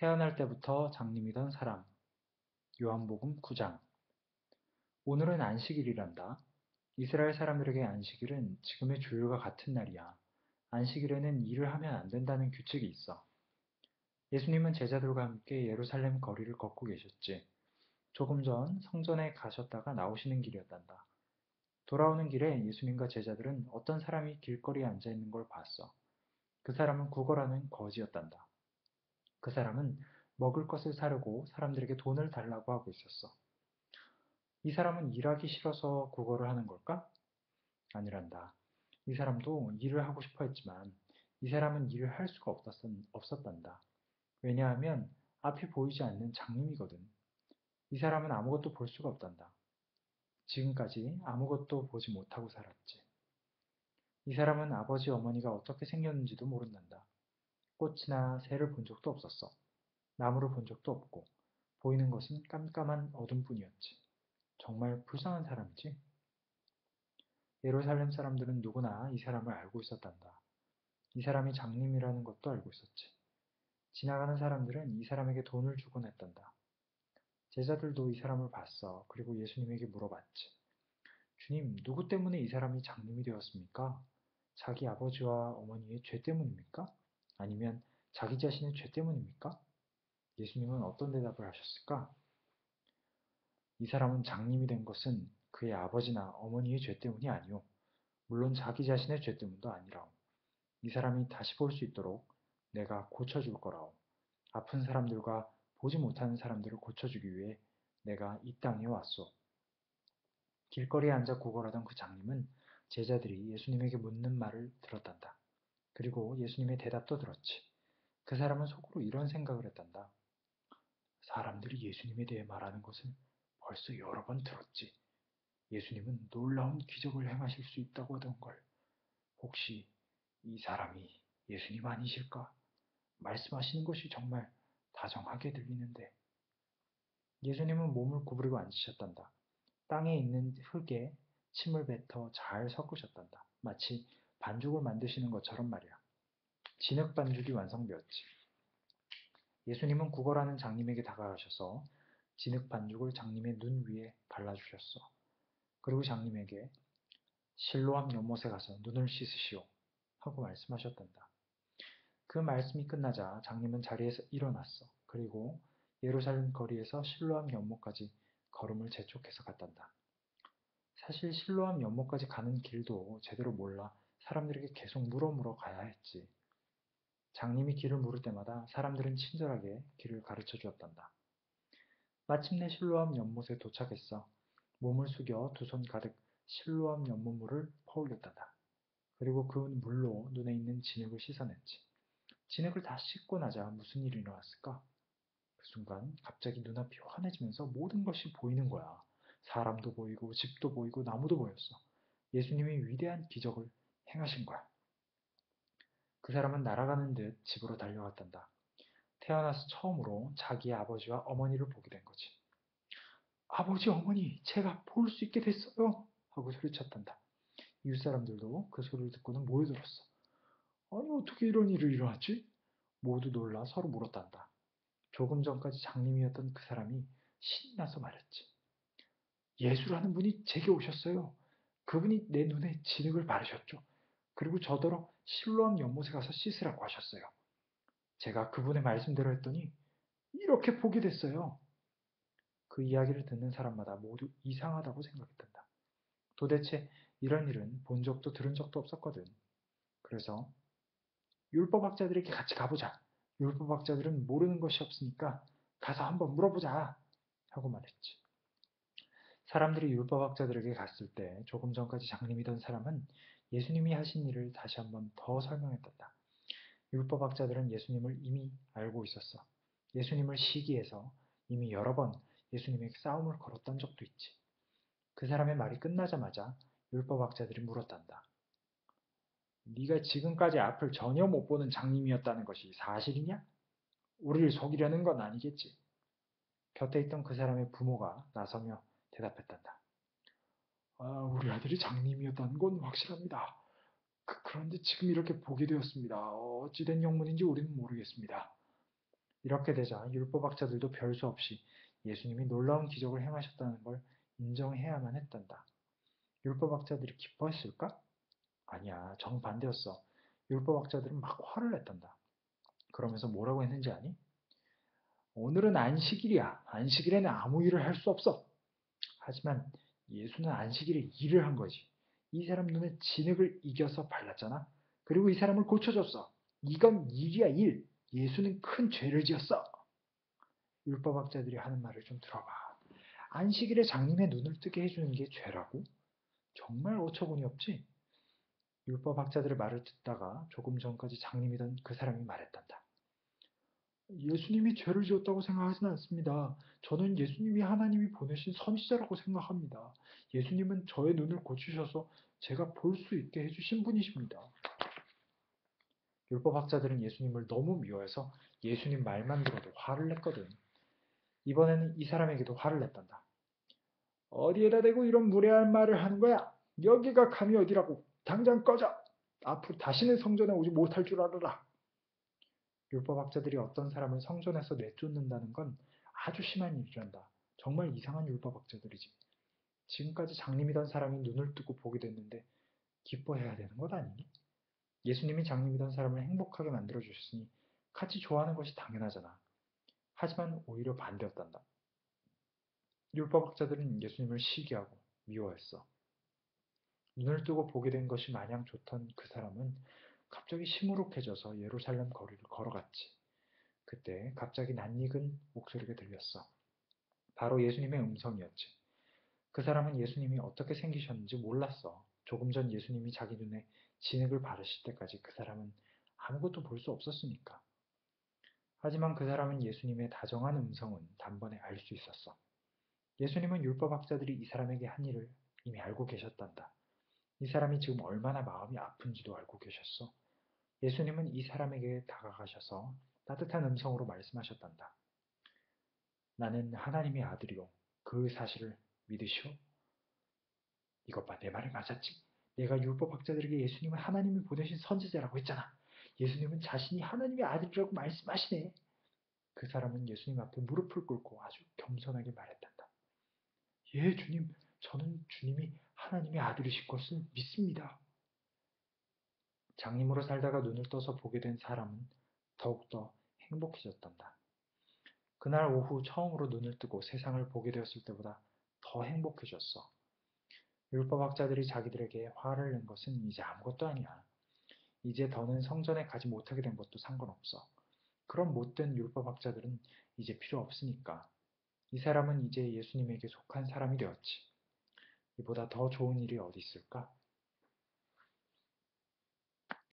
태어날 때부터 장님이던 사람. 요한복음 9장. 오늘은 안식일이란다. 이스라엘 사람들에게 안식일은 지금의 주일과 같은 날이야. 안식일에는 일을 하면 안 된다는 규칙이 있어. 예수님은 제자들과 함께 예루살렘 거리를 걷고 계셨지. 조금 전 성전에 가셨다가 나오시는 길이었단다. 돌아오는 길에 예수님과 제자들은 어떤 사람이 길거리에 앉아 있는 걸 봤어. 그 사람은 구걸하는 거지였단다. 그 사람은 먹을 것을 사려고 사람들에게 돈을 달라고 하고 있었어. 이 사람은 일하기 싫어서 구걸을 하는 걸까? 아니란다. 이 사람도 일을 하고 싶어 했지만 이 사람은 일을 할 수가 없었단다. 왜냐하면 앞이 보이지 않는 장님이거든. 이 사람은 아무것도 볼 수가 없단다. 지금까지 아무것도 보지 못하고 살았지. 이 사람은 아버지 어머니가 어떻게 생겼는지도 모른단다. 꽃이나 새를 본 적도 없었어. 나무를 본 적도 없고 보이는 것은 깜깜한 어둠뿐이었지. 정말 불쌍한 사람이지. 예루살렘 사람들은 누구나 이 사람을 알고 있었단다. 이 사람이 장님이라는 것도 알고 있었지. 지나가는 사람들은 이 사람에게 돈을 주곤 했단다. 제자들도 이 사람을 봤어. 그리고 예수님에게 물어봤지. 주님, 누구 때문에 이 사람이 장님이 되었습니까? 자기 아버지와 어머니의 죄 때문입니까? 아니면 자기 자신의 죄 때문입니까? 예수님은 어떤 대답을 하셨을까? 이 사람은 장님이 된 것은 그의 아버지나 어머니의 죄 때문이 아니오. 물론 자기 자신의 죄 때문도 아니라오. 이 사람이 다시 볼 수 있도록 내가 고쳐줄 거라오. 아픈 사람들과 보지 못하는 사람들을 고쳐주기 위해 내가 이 땅에 왔소. 길거리에 앉아 구걸하던 그 장님은 제자들이 예수님에게 묻는 말을 들었단다. 그리고 예수님의 대답도 들었지. 그 사람은 속으로 이런 생각을 했단다. 사람들이 예수님에 대해 말하는 것을 벌써 여러 번 들었지. 예수님은 놀라운 기적을 행하실 수 있다고 하던걸. 혹시 이 사람이 예수님 아니실까? 말씀하시는 것이 정말 다정하게 들리는데. 예수님은 몸을 구부리고 앉으셨단다. 땅에 있는 흙에 침을 뱉어 잘 섞으셨단다. 마치 반죽을 만드시는 것처럼 말이야. 진흙 반죽이 완성되었지. 예수님은 구걸하는 장님에게 다가가셔서 진흙 반죽을 장님의 눈 위에 발라주셨어. 그리고 장님에게 실로암 연못에 가서 눈을 씻으시오 하고 말씀하셨단다. 그 말씀이 끝나자 장님은 자리에서 일어났어. 그리고 예루살렘 거리에서 실로암 연못까지 걸음을 재촉해서 갔단다. 사실 실로암 연못까지 가는 길도 제대로 몰라 사람들에게 계속 물어 가야 했지. 장님이 길을 물을 때마다 사람들은 친절하게 길을 가르쳐 주었단다. 마침내 실로암 연못에 도착했어. 몸을 숙여 두 손 가득 실로암 연못물을 퍼올렸단다. 그리고 그 물로 눈에 있는 진흙을 씻어냈지. 진흙을 다 씻고 나자 무슨 일이 일어났을까? 그 순간 갑자기 눈앞이 환해지면서 모든 것이 보이는 거야. 사람도 보이고 집도 보이고 나무도 보였어. 예수님이 위대한 기적을 행하신 거야. 그 사람은 날아가는 듯 집으로 달려갔단다. 태어나서 처음으로 자기의 아버지와 어머니를 보게 된 거지. 아버지, 어머니, 제가 볼 수 있게 됐어요! 하고 소리쳤단다. 이웃 사람들도 그 소리를 듣고는 모여들었어. 아니, 어떻게 이런 일이 일어났지? 모두 놀라 서로 물었단다. 조금 전까지 장님이었던 그 사람이 신나서 말했지. 예수라는 분이 제게 오셨어요. 그분이 내 눈에 진흙을 바르셨죠. 그리고 저더러 실로암 연못에 가서 씻으라고 하셨어요. 제가 그분의 말씀대로 했더니 이렇게 보게 됐어요. 그 이야기를 듣는 사람마다 모두 이상하다고 생각했단다. 도대체 이런 일은 본 적도 들은 적도 없었거든. 그래서 율법학자들에게 같이 가보자. 율법학자들은 모르는 것이 없으니까 가서 한번 물어보자. 하고 말했지. 사람들이 율법학자들에게 갔을 때 조금 전까지 장님이던 사람은 예수님이 하신 일을 다시 한번 더 설명했단다. 율법학자들은 예수님을 이미 알고 있었어. 예수님을 시기해서 이미 여러 번 예수님에게 싸움을 걸었던 적도 있지. 그 사람의 말이 끝나자마자 율법학자들이 물었단다. 네가 지금까지 앞을 전혀 못 보는 장님이었다는 것이 사실이냐? 우리를 속이려는 건 아니겠지. 곁에 있던 그 사람의 부모가 나서며 대답했단다. 우리 아들이 장님이었다는 건 확실합니다. 그런데 지금 이렇게 보게 되었습니다. 어찌된 영문인지 우리는 모르겠습니다. 이렇게 되자 율법학자들도 별 수 없이 예수님이 놀라운 기적을 행하셨다는 걸 인정해야만 했단다. 율법학자들이 기뻐했을까? 아니야, 정반대였어. 율법학자들은 막 화를 냈단다. 그러면서 뭐라고 했는지 아니? 오늘은 안식일이야. 안식일에는 아무 일을 할 수 없어. 하지만 예수는 안식일에 일을 한 거지. 이 사람 눈에 진흙을 이겨서 발랐잖아. 그리고 이 사람을 고쳐줬어. 이건 일이야, 일. 예수는 큰 죄를 지었어. 율법학자들이 하는 말을 좀 들어봐. 안식일에 장님의 눈을 뜨게 해주는 게 죄라고? 정말 어처구니 없지? 율법학자들의 말을 듣다가 조금 전까지 장님이던 그 사람이 말했단다. 예수님이 죄를 지었다고 생각하지는 않습니다. 저는 예수님이 하나님이 보내신 선지자라고 생각합니다. 예수님은 저의 눈을 고치셔서 제가 볼 수 있게 해주신 분이십니다. 율법학자들은 예수님을 너무 미워해서 예수님 말만 들어도 화를 냈거든. 이번에는 이 사람에게도 화를 냈단다. 어디에다 대고 이런 무례한 말을 하는 거야? 여기가 감히 어디라고? 당장 꺼져! 앞으로 다시는 성전에 오지 못할 줄 알아라. 율법학자들이 어떤 사람을 성전에서 내쫓는다는 건 아주 심한 일이란다. 정말 이상한 율법학자들이지. 지금까지 장님이던 사람이 눈을 뜨고 보게 됐는데 기뻐해야 되는 것 아니니? 예수님이 장님이던 사람을 행복하게 만들어주셨으니 같이 좋아하는 것이 당연하잖아. 하지만 오히려 반대였단다. 율법학자들은 예수님을 시기하고 미워했어. 눈을 뜨고 보게 된 것이 마냥 좋던 그 사람은 갑자기 시무룩해져서 예루살렘 거리를 걸어갔지. 그때 갑자기 낯익은 목소리가 들렸어. 바로 예수님의 음성이었지. 그 사람은 예수님이 어떻게 생기셨는지 몰랐어. 조금 전 예수님이 자기 눈에 진흙을 바르실 때까지 그 사람은 아무것도 볼 수 없었으니까. 하지만 그 사람은 예수님의 다정한 음성은 단번에 알 수 있었어. 예수님은 율법학자들이 이 사람에게 한 일을 이미 알고 계셨단다. 이 사람이 지금 얼마나 마음이 아픈지도 알고 계셨어. 예수님은 이 사람에게 다가가셔서 따뜻한 음성으로 말씀하셨단다. 나는 하나님의 아들이요. 그 사실을 믿으시오. 이것 봐, 내 말이 맞았지? 내가 율법학자들에게 예수님은 하나님이 보내신 선지자라고 했잖아. 예수님은 자신이 하나님의 아들이라고 말씀하시네. 그 사람은 예수님 앞에 무릎을 꿇고 아주 겸손하게 말했단다. 예, 주님, 저는 주님이 하나님의 아들이신 것을 믿습니다. 장님으로 살다가 눈을 떠서 보게 된 사람은 더욱더 행복해졌단다. 그날 오후 처음으로 눈을 뜨고 세상을 보게 되었을 때보다 더 행복해졌어. 율법학자들이 자기들에게 화를 낸 것은 이제 아무것도 아니야. 이제 더는 성전에 가지 못하게 된 것도 상관없어. 그런 못된 율법학자들은 이제 필요 없으니까. 이 사람은 이제 예수님에게 속한 사람이 되었지. 이보다 더 좋은 일이 어디 있을까?